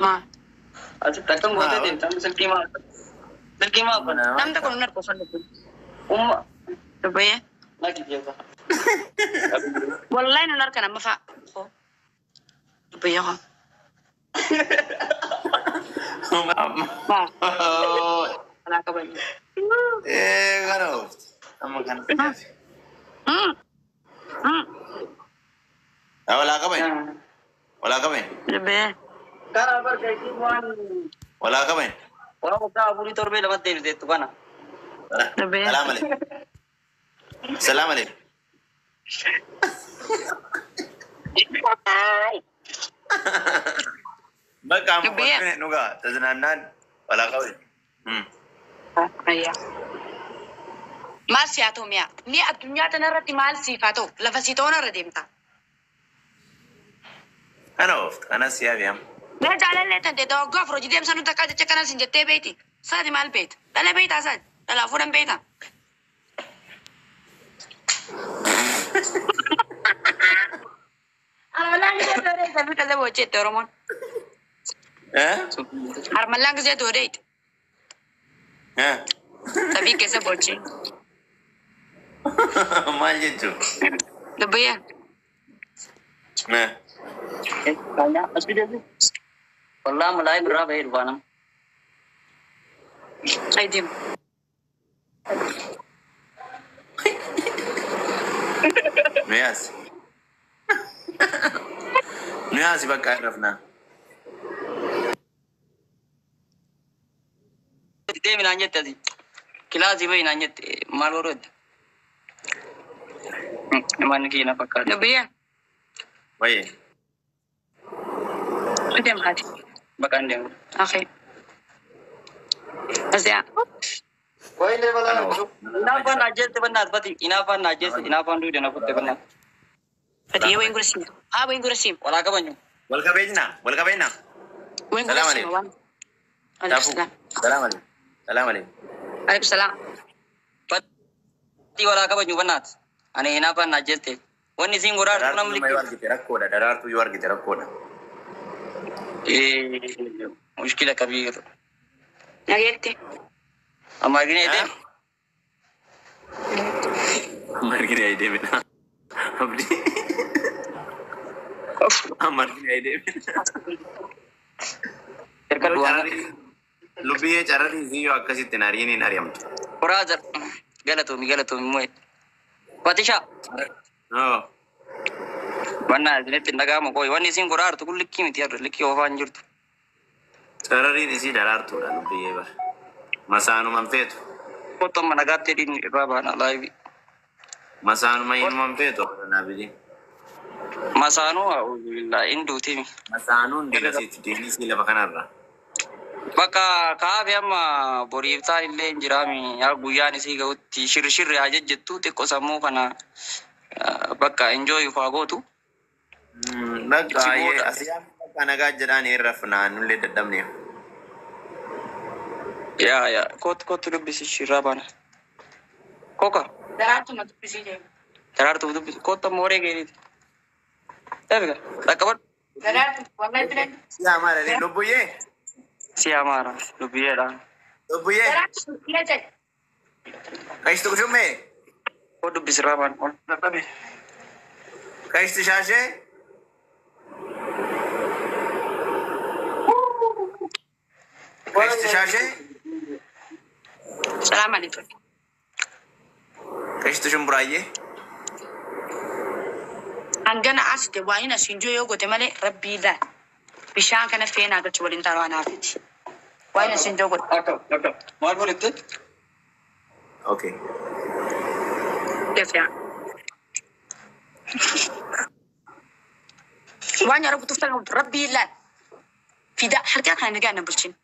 Ma. Asik takkan gua tadi, tapi selkima apa? Nam tak konar ko fanno. Umma, Coba ya. lagi dia apa? Wallahi nanar kana mafa. Coba ya. Ma. Wala ka ba? Gano. Ang maghanap ka. Wala ka ba? Wala ka ba? Coba ya. Kara bar kai wan. Wala ka ba? Wala ko ka buri torbe lamat din dito kana. Coba ya. Salam alaikum. Salam alaikum. Magkamo ko nuga, tazananan. Wala ka ba? Ayya. Maal siyaatu mi'a. Ni addunyaa tanarratti maal siifaatu lafa sitoonarra deemta. Ano, anas siya. Mee jaalallee tante doggaa afur hojii deemsa nuti akka jecha kanas hin jettee beeti. Saati maal beeta? Dhala beetaa saati. Dhala fuudhan beeta. Harmallaan gisee doodee sabii kallee boocheette Oromoon. Harmallaan gisee doodee sabii keessa boochee. Maal jechuun? Dubbayyaa. Kanya asbi deh. Wallah mulai berapa ya duanam? Aidim. Nuyas. Nuyas bakka rafna. Dia minanya tadi. Kelas ibu minanya malu rud. Mana kina pakai? Dubbayyaa. Baik. Aidim hati. Bakan dia. Okay. Asya. Woi le bala. Inapa najis te benar pati. Inapa najis, inapa ndu dia naput te benar. Pati yo ingurasim. Abo ingurasim. Wala ka banyu. Wal ka bejna. Wo ingurasim. Tafu. Salam alaikum. Salam alaikum. Alaikum salam. Pati wala ka banyu benar. Ane inapa najis te. Wani singurar nam Darartu yuar gitu rakkoda. Darartu yuar gitu rakkoda. Mushkila kabir. Nagetti. Amma gine ide. Margina ide bina. Abdi. Margina ide bina. Terkal dua. Lubiye carari ziyo akkasitti nariini nariyamtu. Brother. Galatu muet. Patisha. Oh. Wanna dine tindaga mo koy wani singurar tu kullikki miti ar likki ofan jirtu. Carariin isii daraartuudha lubiyyee bar. Masaanuma feetu. Foto managatte din rabana live. Masaanuma inuman feetu nabidi. Masanu alhamdulillah indu timi. Masaanuun digasitti deemisii lafa kanarra. Baka kaabe amma borifta ille jirami ya guyani si gautti shirshirri hajjettu xiqqo sammuu kana bakka enjoy faagotu. Bakka asiyaan bakka nagaa jedhaan irra funaannullee daddabne. Ya kot dubbisi shirabana. Koka. Daratu matubisi je. Darartu dubbisi kot more geeriti. Ebiga takabat Daratu wallahi bilen. Siyaa maali lubbuyyee? si amara lubiera. Lubbuyyee? Daratu kiyaje. Kayyistu kushummee? Kot dubbisi raban ol dadabe. Kayyistu shaashee? Kayyistu shaashee? Salam alaikum. Kayyistu shumburaayyee? Angana asite waina sinjo yo gote male rabbi la. Bishaan kana feena gachi walin taro anafiti. Waina sinjo gote. Aka. Mal bolitte? Okay. Defya. Wanya rabu tufta rabbi la. Fida harka kana gana bulchin.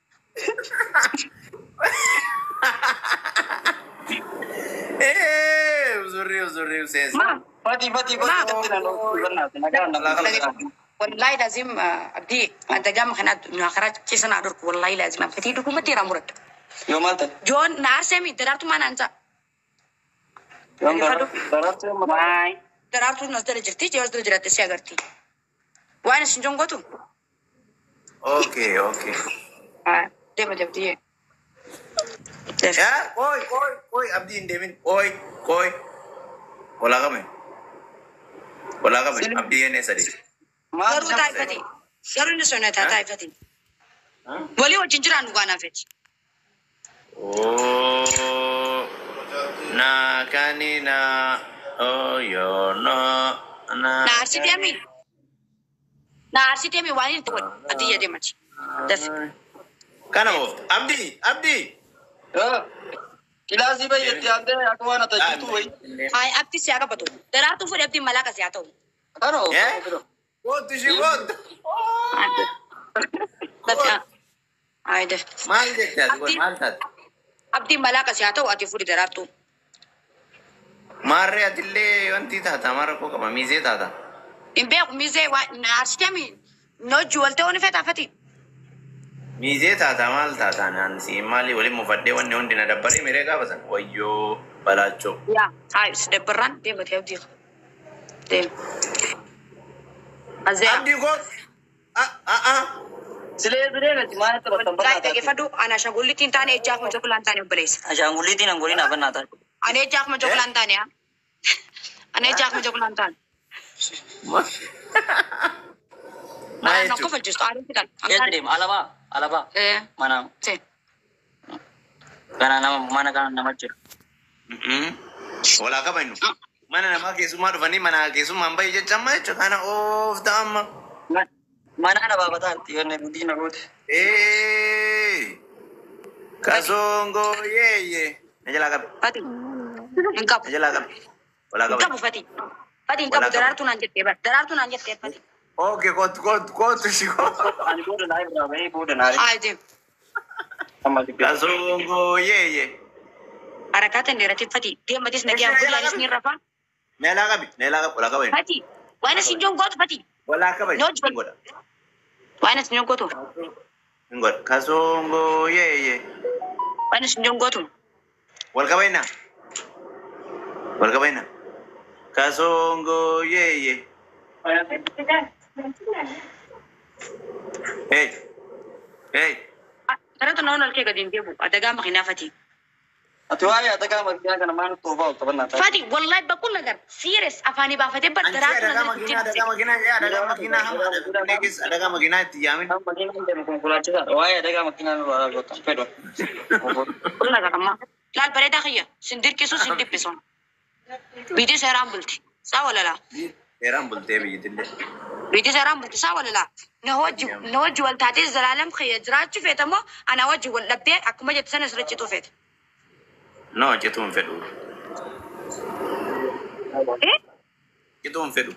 Uzuri sensi. Ma. Pati. Wallahi lazim abdi anta gam kana na kharaj kisana adur wallahi lazim fati du kuma tira murat. Yo malta. John na semi daratu mananza. Yo darartu Wai. Daratu nas dara jirti jawas dara jirati si agarti. Wai na sinjon gotu. Okay. Deema jabdiyee. Ya, koi abdi indemin. Koi. Wala kami. Abdi ene sadi. Garuu taa'ifati. Garuu inni sonnataa taa'ifati. Walii wajjin jiraan dhugaanaa feti. Oh, na kanina. Oh, yo no. Na arsitemi waan inni tuqu adiyya deemachi. Dafi. Kana mo, abdi. Kilaasii bayyeetti yaadde akka waan ati jirtu wayi. Hai abdi siyaa qabatu. Daraartuu fuudhee abdiin malaa kasi haa ta'u. Kanoo. What is she want? Dafi. Hai dafi. Maal taate? Abdiin malaa kasi haa ta'u ati fuudhi daraartuu. Maarree atillee wanti taata maarra koo qaba miizee taata. In beeku miizee na arsitemi nojji walte wani fetaafati. Miizee taata maal taata naansi maali waliin mufadhee wanni hundi na dabbaree miree gaafasan wayyoo balaachoo. Yaa hai si dabbarraan deemate abdii. Deem. Azee. Abdii koo. Silee nati maal itti bakka Gaa'e dhaggeeffadhu ana ashangullitiin taane ejjaaf ma jokulaan taane obboleessa. Ashangulliitiin angoliin hafannaa taate. Ani ejjaaf ma jokulaan taane haa. Ani ejjaaf ma jokulaan taane. Ana nakko falchistu aariin fidan. Keessa deema alabaa. Mana. Se. Mana kana nama jira. Walaa qaba inni. Mana namaa keessummaa dhufanii mana keessummaan bahi jecha amma jecha kana of ta'amma. Mana na baabataatti yoonni guddina goote. Kasongo yeye. Najala qabi. Fati. Inkabu. Najala qabi. Walaa qaba. Inkabu Fati. Fati inkabu daraartuu naan jettee bar. Daraartuu naan jettee Fati. Okay, kootu si koo. Ani booda naa irraa bahee booda naa Hai deem. Kasongo yeye. Harakaata hin dheeratin Fati. Deematis nagayaan guddaanis ni rafa. Najala qabi. Walaa qaba inni. Fati. Waan isin joon gootu Fati. Walaa qaba inni. Ngoda. Waan isin joon gootu. Ngoda. Kasongo yeye. Waan isin joon gootu. Wal qaba inni. Kasongo yeye. Hey. Daraartuu noon ol kee gadi hin deebu. Adagaa makiinaa Fati. Ati waa'ee adagaa makiinaa kana maal toofaa qabannaa taate. Fati wallahi bakul nagar serious afaanii baafatee bar daraartuu Adagaa makiinaa itti yaamin. Makiinaan deemu konkolaachisaa. Waa'ee adagaa makiinaa nurraa gootan fedhu. Bakul nagar amma. Laal bareedaa kiyya. Sin dirqisu sin dhiphisu. Biitii seeraan bulti. Saa walalaa. Seeraan bultee biyyattillee. Biitii seeraan bulti saa walalaa. Na wajji wal taatee zalaalam kiyya jiraachuu feeta moo ana wajji wal dhabdee akkuma jettu sana sirra cituu feeta. No, cituu hin fedhu. Cituu hin fedhu.